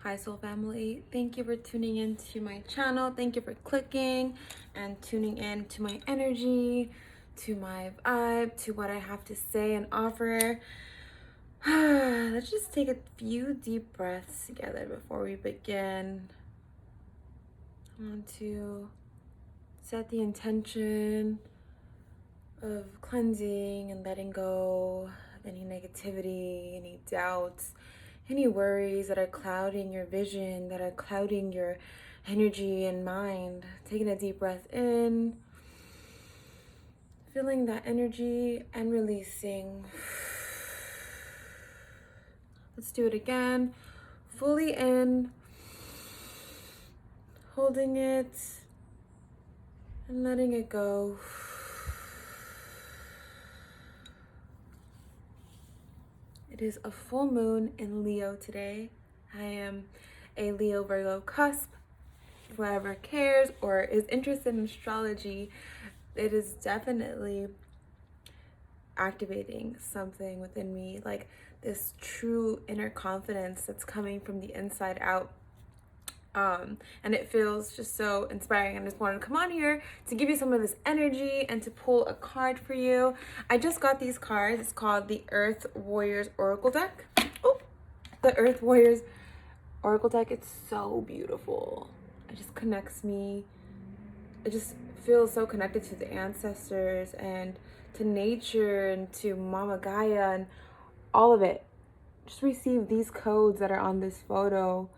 Hi Soul Family, thank you for tuning in to my channel. Thank you for clicking and tuning in to my energy, to my vibe, to what I have to say and offer. Let's just take a few deep breaths together before we begin. I want to set the intention of cleansing and letting go of any negativity, any doubts, any worries that are clouding your vision, that are clouding your energy and mind. Taking a deep breath in, feeling that energy and releasing. Let's do it again. Fully in, holding it, and letting it go. It is a full moon in Leo today. I am a Leo Virgo cusp. Whoever cares or is interested in astrology, it is definitely activating something within me, like this true inner confidence that's coming from the inside out. And it feels just so inspiring. I just wanted to come on here to give you some of this energy and to pull a card for you. I just got these cards. It's called the Earth Warriors Oracle deck. Oh, the Earth Warriors Oracle deck. It's so beautiful. It just connects me. It just feels so connected to the ancestors and to nature and to Mama Gaia and all of it. Just receive these codes that are on this photo.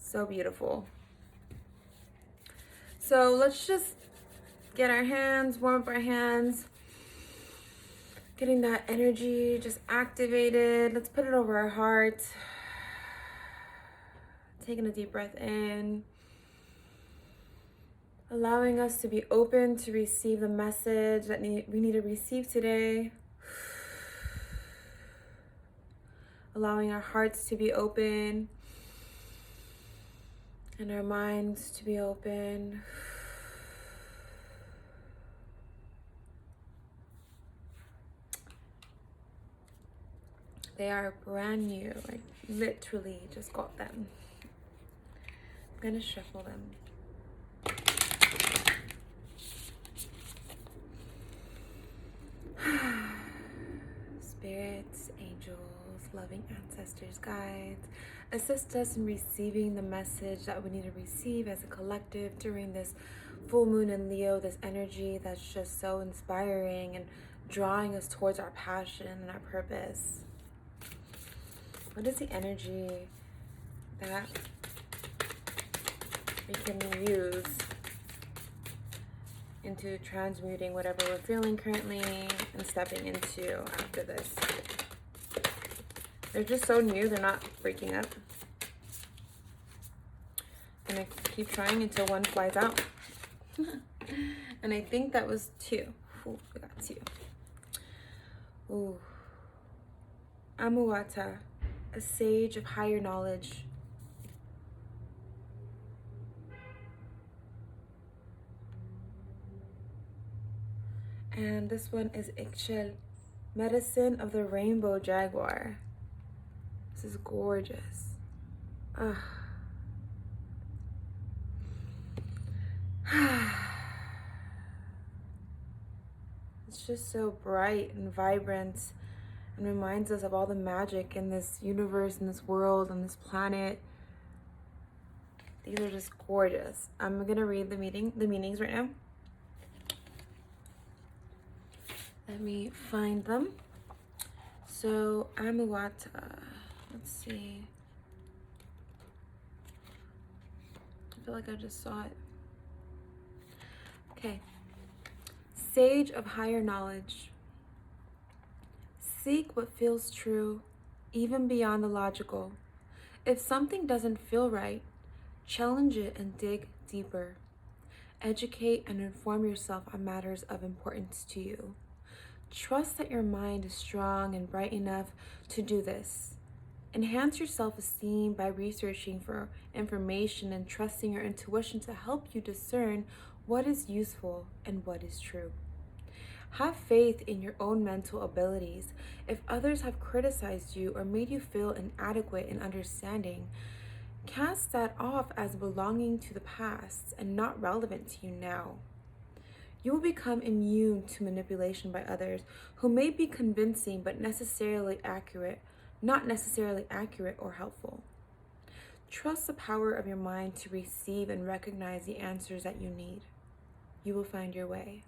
So beautiful. So let's just get our hands, warm up our hands, getting that energy just activated. Let's put it over our heart. Taking a deep breath in, allowing us to be open to receive the message that we need to receive today. Allowing our hearts to be open and our minds to be open. They are brand new. I literally just got them. I'm gonna shuffle them. Spirits, angels, loving ancestors, guides, assist us in receiving the message that we need to receive as a collective during this full moon in Leo, this energy that's just so inspiring and drawing us towards our passion and our purpose. What is the energy that we can use into transmuting whatever we're feeling currently and stepping into after this? They're just so new, they're not breaking up. And I keep trying until one flies out. And I think that was two. Ooh, we got two. Ooh. Amuata, a sage of higher knowledge. And this one is Ixchel, medicine of the rainbow jaguar. This is gorgeous. It's just so bright and vibrant and reminds us of all the magic in this universe, in this world, on this planet. These are just gorgeous. I'm gonna read the meanings right now. Let me find them. So Amuata, let's see. I feel like I just saw it. Okay. Sage of higher knowledge. Seek what feels true, even beyond the logical. If something doesn't feel right, challenge it and dig deeper. Educate and inform yourself on matters of importance to you. Trust that your mind is strong and bright enough to do this. Enhance your self-esteem by researching for information and trusting your intuition to help you discern what is useful and what is true. Have faith in your own mental abilities. If others have criticized you or made you feel inadequate in understanding, cast that off as belonging to the past and not relevant to you now. You will become immune to manipulation by others who may be convincing but not necessarily accurate or helpful. Trust the power of your mind to receive and recognize the answers that you need. You will find your way.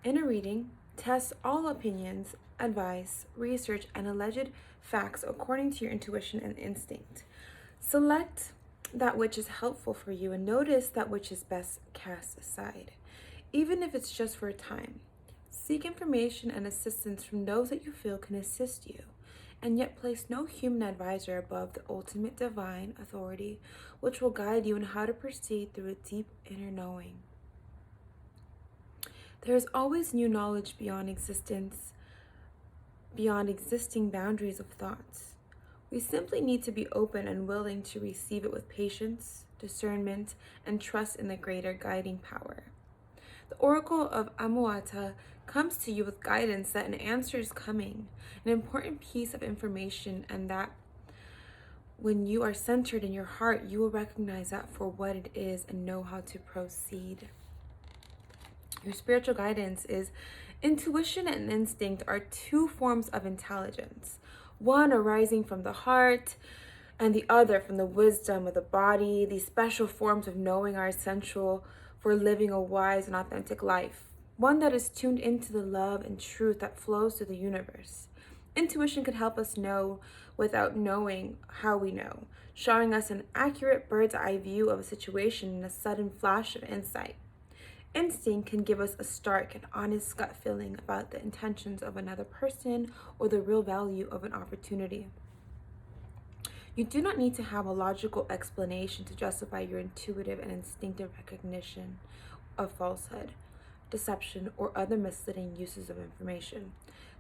In a reading, test all opinions, advice, research, and alleged facts according to your intuition and instinct. Select that which is helpful for you and notice that which is best cast aside, even if it's just for a time. Seek information and assistance from those that you feel can assist you, and yet place no human advisor above the ultimate divine authority, which will guide you in how to proceed through a deep inner knowing. There is always new knowledge beyond existing boundaries of thoughts. We simply need to be open and willing to receive it with patience, discernment, and trust in the greater guiding power. The Oracle of Amuata comes to you with guidance that an answer is coming, an important piece of information, and that when you are centered in your heart, you will recognize that for what it is and know how to proceed. Your spiritual guidance is intuition and instinct are two forms of intelligence, one arising from the heart and the other from the wisdom of the body. These special forms of knowing are essential for living a wise and authentic life, one that is tuned into the love and truth that flows through the universe. Intuition can help us know without knowing how we know, showing us an accurate bird's eye view of a situation and a sudden flash of insight. Instinct can give us a stark and honest gut feeling about the intentions of another person or the real value of an opportunity. You do not need to have a logical explanation to justify your intuitive and instinctive recognition of falsehood, deception, or other misleading uses of information.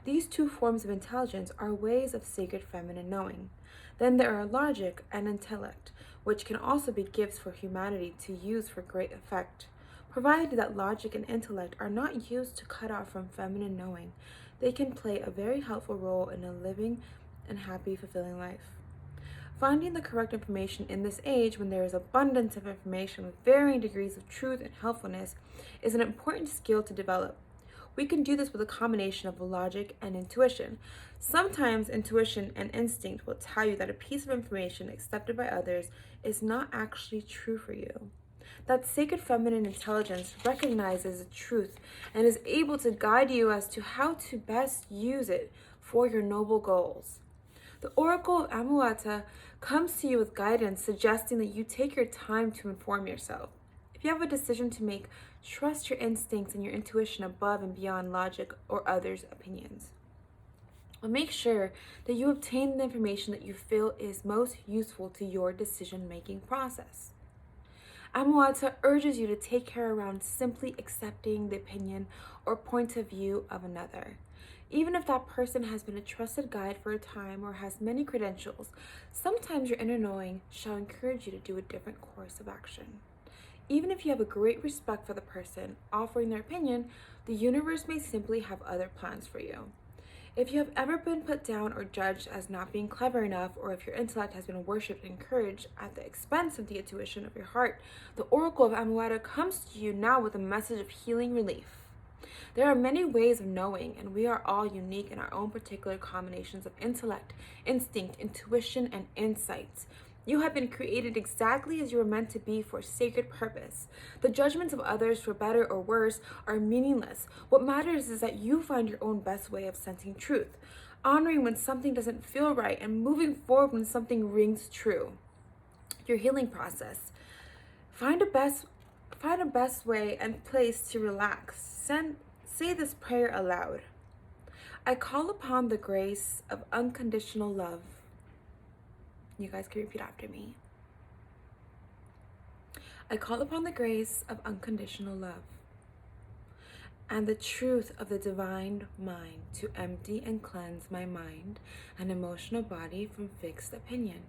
These two forms of intelligence are ways of sacred feminine knowing. Then there are logic and intellect, which can also be gifts for humanity to use for great effect. Provided that logic and intellect are not used to cut off from feminine knowing, they can play a very helpful role in a living and happy, fulfilling life. Finding the correct information in this age, when there is abundance of information with varying degrees of truth and helpfulness, is an important skill to develop. We can do this with a combination of logic and intuition. Sometimes intuition and instinct will tell you that a piece of information accepted by others is not actually true for you. That sacred feminine intelligence recognizes the truth and is able to guide you as to how to best use it for your noble goals. The Oracle of Amuata comes to you with guidance suggesting that you take your time to inform yourself. If you have a decision to make, trust your instincts and your intuition above and beyond logic or others' opinions. But make sure that you obtain the information that you feel is most useful to your decision-making process. Amuata urges you to take care around simply accepting the opinion or point of view of another. Even if that person has been a trusted guide for a time or has many credentials, sometimes your inner knowing shall encourage you to do a different course of action. Even if you have a great respect for the person offering their opinion, the universe may simply have other plans for you. If you have ever been put down or judged as not being clever enough, or if your intellect has been worshipped and encouraged at the expense of the intuition of your heart, the Oracle of Amuata comes to you now with a message of healing relief. There are many ways of knowing, and we are all unique in our own particular combinations of intellect, instinct, intuition, and insights. You have been created exactly as you were meant to be for a sacred purpose. The judgments of others, for better or worse, are meaningless. What matters is that you find your own best way of sensing truth, honoring when something doesn't feel right, and moving forward when something rings true. Your healing process. Find a best way and place to relax. Say this prayer aloud. I call upon the grace of unconditional love. You guys can repeat after me. I call upon the grace of unconditional love and the truth of the divine mind to empty and cleanse my mind and emotional body from fixed opinion.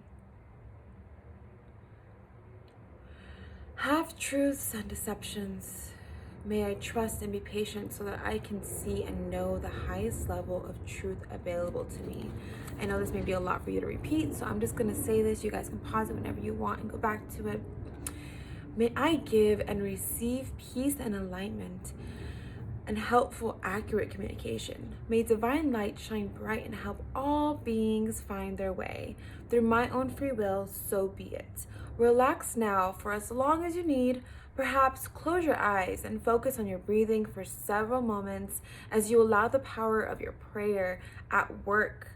Half truths and deceptions, May I trust and be patient so that I can see and know the highest level of truth available to me. I know this may be a lot for you to repeat, so I'm just going to say this. You guys can pause it whenever you want and go back to it. May I give and receive peace and alignment and helpful, accurate communication. May divine light shine bright and help all beings find their way. Through my own free will, so be it. Relax now for as long as you need. Perhaps close your eyes and focus on your breathing for several moments as you allow the power of your prayer at work,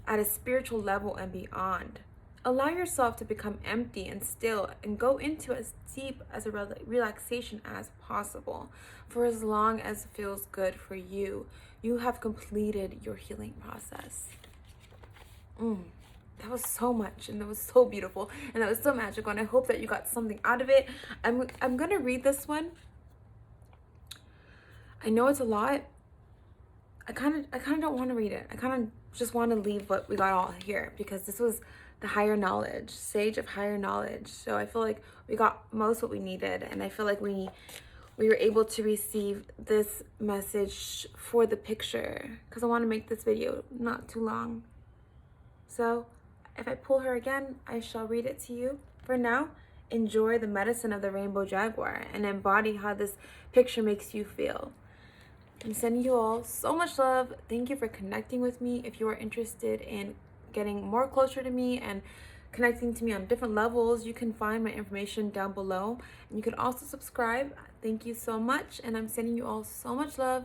at a spiritual level and beyond. Allow yourself to become empty and still and go into as deep as a relaxation as possible. For as long as it feels good for you, you have completed your healing process. That was so much, and that was so beautiful, and that was so magical, and I hope that you got something out of it. I'm gonna read this one. I know it's a lot. I kind of don't want to read it. I kind of just want to leave what we got all here, because this was the higher knowledge, sage of higher knowledge. So I feel like we got most what we needed, and I feel like we were able to receive this message for the picture, because I want to make this video not too long. So if I pull her again, I shall read it to you. For now, enjoy the medicine of the rainbow jaguar and embody how this picture makes you feel. I'm sending you all so much love. Thank you for connecting with me. If you are interested in getting more closer to me and connecting to me on different levels, you can find my information down below. And you can also subscribe. Thank you so much. And I'm sending you all so much love.